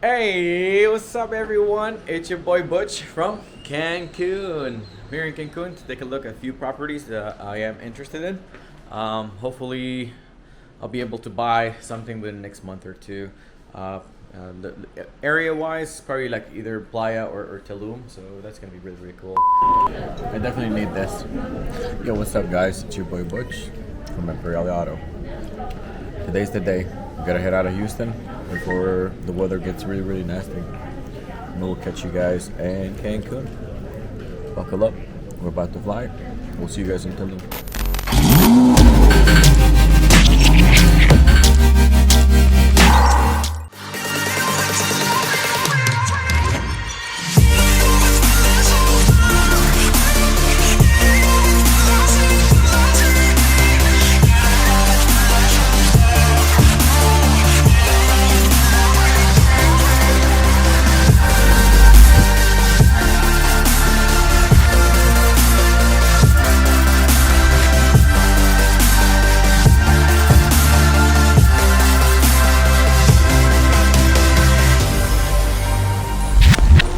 Hey, what's up everyone? It's your boy Butch from Cancun. I'm here in Cancun to take a look at a few properties that I am interested in. Hopefully, I'll be able to buy something within the next month or two. The area-wise, probably like either Playa or Tulum, so that's gonna be really cool. I definitely need this. Yo, what's up, guys? It's your boy Butch from IMPERIAL Auto. Today's the day. We gotta head out of Houston before the weather gets really nasty. And we'll catch you guys in Cancun. Buckle up. We're about to fly. We'll see you guys in Tulum.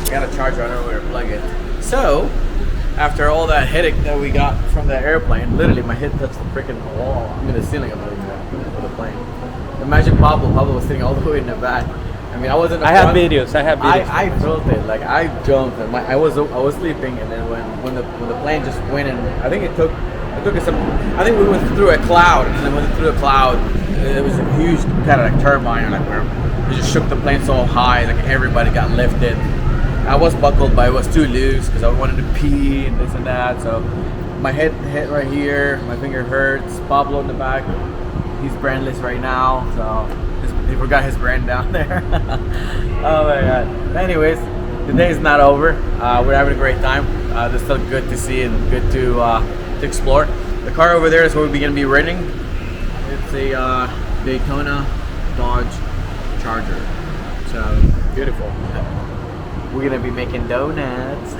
Got a charger, I don't know where to plug it. So, after all that headache that we got from the airplane, literally my head touched the freaking wall. I mean the ceiling of the plane. Imagine Pablo was sitting all the way in the back. I mean, I wasn't. I have videos. I felt it. Like I jumped and I was sleeping, and then when the plane just went, and I think it took us some. I think we went through a cloud, and then went through a cloud. It was a huge kind of like turbine, like where it just shook the plane so high, like everybody got lifted. I was buckled, but it was too loose because I wanted to pee and this and that. So my head hit right here. My finger hurts. Pablo in the back. He's brandless right now, so he forgot his brand down there. Oh my god. Anyways, the day is not over. We're having a great time. It's still good to see and good to explore. The car over there is what we're gonna be renting. It's a Daytona Dodge Charger. So beautiful. We're gonna be making donuts.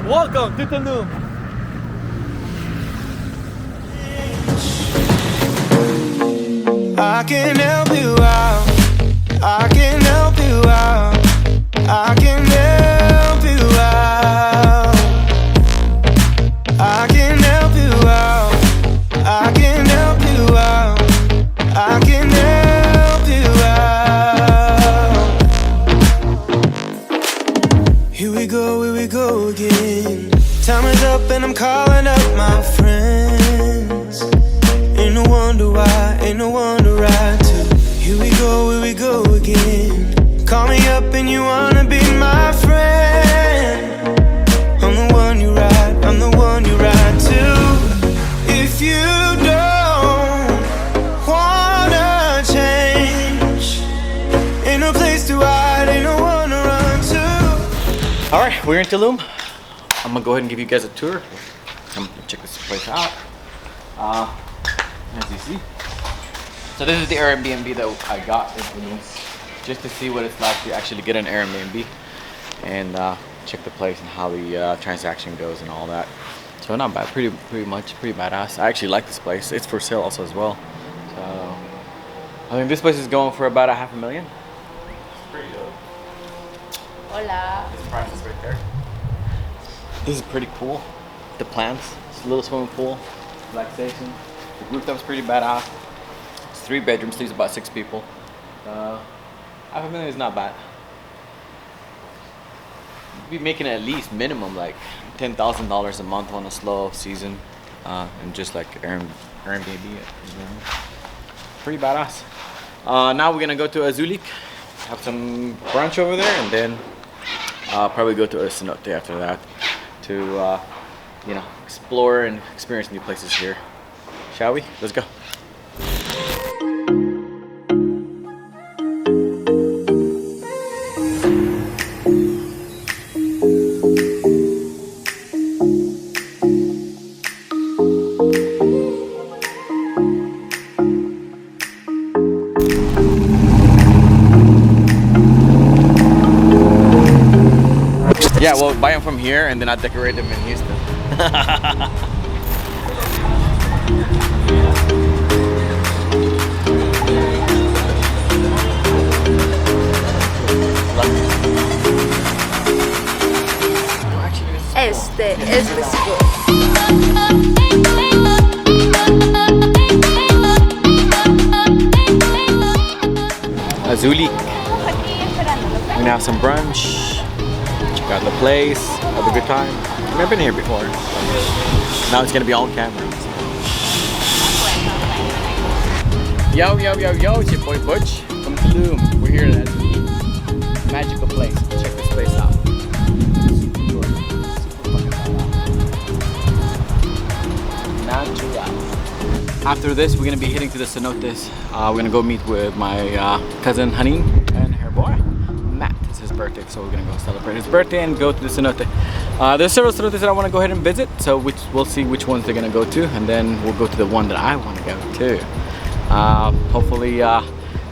Welcome to Tulum. I can help you out. I can help you out. I can help you out. I can help you out. I can help you out. I can help you out. Here we go again. Time is up and I'm calling up my friends. Ain't no wonder why, ain't no wonder I too. Here we go again. Call me up and you wanna be my friend. I'm the one you ride, I'm the one you ride to. If you don't wanna change, ain't no place to hide, ain't no one to run to. Alright, we're in Tulum. I'm gonna go ahead and give you guys a tour. Come check this place out. As you see. So this is the Airbnb that I got in Tulum, just to see what it's like to actually get an Airbnb and check the place and how the transaction goes and all that. So not bad, pretty badass. I actually like this place. It's for sale also as well. So I think this place is going for about $500,000. Pretty dope. Hola. This price is right there. This is pretty cool. The plants, it's a little swimming pool, relaxation. The rooftop's pretty badass. It's 3 bedrooms, sleeps about 6 people. $500,000 is not bad. You'd be making at least minimum like $10,000 a month on a slow season, and just like Airbnb. Pretty badass. Now we're gonna go to Azulik, have some brunch over there, and then probably go to a cenote after that to you know, explore and experience new places here. Shall we? Let's go. Yeah, well, buy them from here and then I decorate them in Houston. Este es después. Azulik. We're gonna have some brunch, check out the place, have a good time. I've never been here before. Now it's gonna be on camera. Yo, yo, yo, yo, it's your boy Butch from Tulum. We're here at Azulik. Magical place. Check this place out. After this, we're gonna be heading to the cenotes. We're gonna go meet with my cousin Hanin and her boy Matt. It's his birthday, so we're gonna go celebrate his birthday and go to the cenote. There's several cenotes that I want to go ahead and visit, so we'll see which ones they're gonna go to, and then we'll go to the one that I want to go to. Hopefully,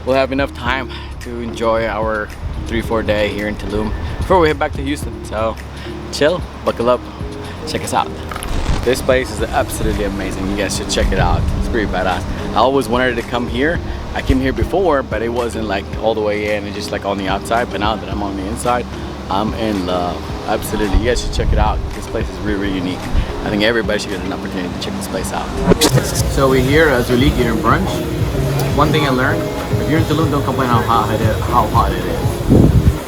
we'll have enough time to enjoy our 3-4 day here in Tulum before we head back to Houston. So, chill, buckle up, check us out. This place is absolutely amazing. You guys should check it out. It's pretty badass. I always wanted to come here. I came here before, but it wasn't like all the way in. It's just like on the outside. But now that I'm on the inside, I'm in love. Absolutely. You guys should check it out. This place is really, really unique. I think everybody should get an opportunity to check this place out. So we're here at Azulik here in brunch. One thing I learned, if you're in Tulum, don't complain how hot it is.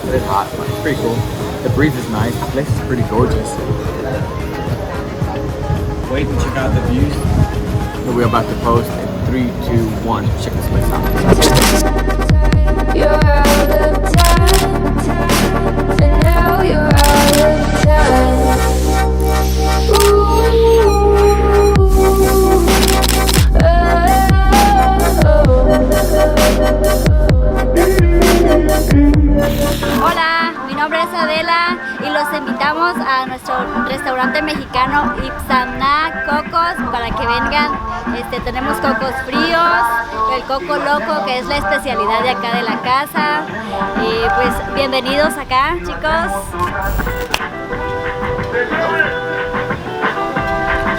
It is hot, but it's pretty cool. The breeze is nice. The place is pretty gorgeous. Wait and check out the views that we're about to post in 3, 2, 1. Check this place out. You're out of time, and now you're out of time. Hola, mi nombre es Adela y los invitamos a nuestro restaurante mexicano itzam-na Cocos para que vengan. Tenemos cocos fríos, el coco loco que es la especialidad de acá de la casa. Y pues bienvenidos acá, chicos.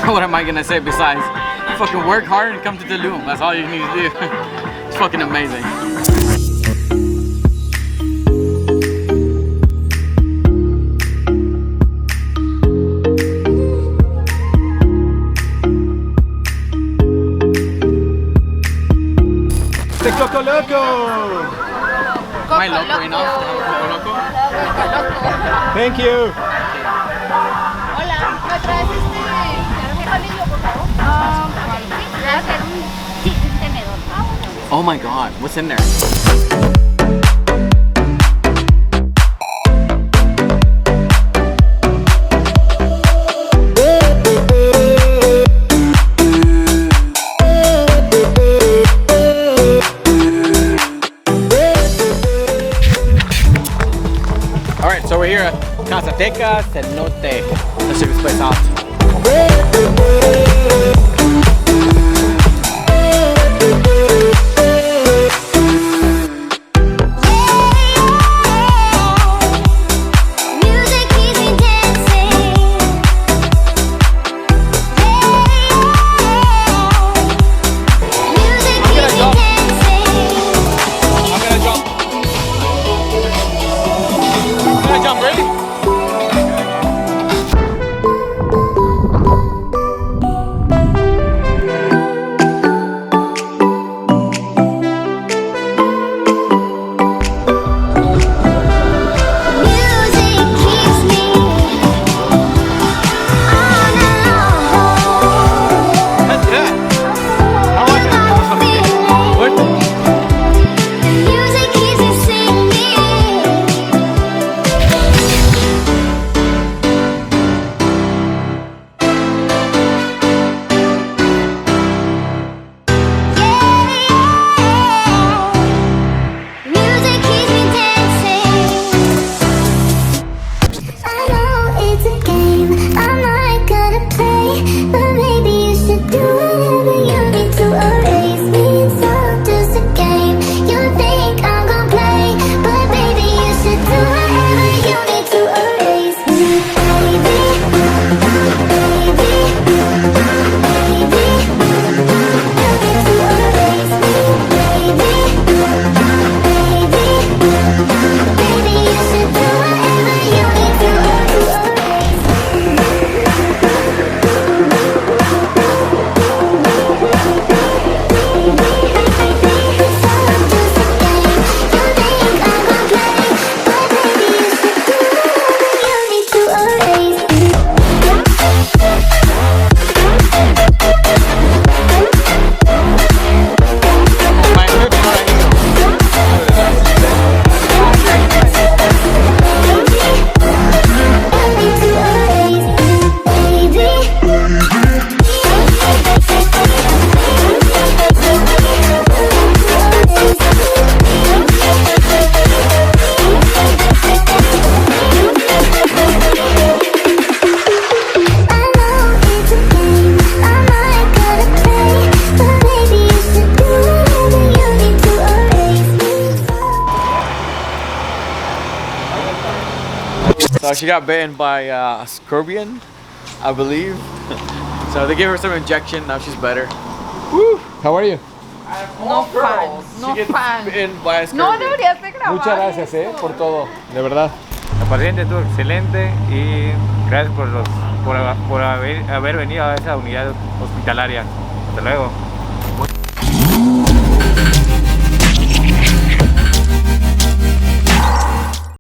What am I gonna say besides fucking work hard and come to Tulum? That's all you need to do. It's fucking amazing. The Coco Loco! Am I loco enough to have a Coco Loco? Thank you! Hola, ¿me traes palillo, por favor? Voy a hacer un tenedor. Oh my god, what's in there? Alright, so we're here at Casateca Cenote. Let's check this place out. So she got bitten by a scorpion, I believe. So they gave her some injection. Now she's better. Woo. How are you? No fan, no She gets fan. bitten by a No scorpion. deberías de grabar. Muchas gracias, por todo. De verdad. La paciente estuvo excelente y gracias por haber venido a esa unidad hospitalaria. Hasta luego.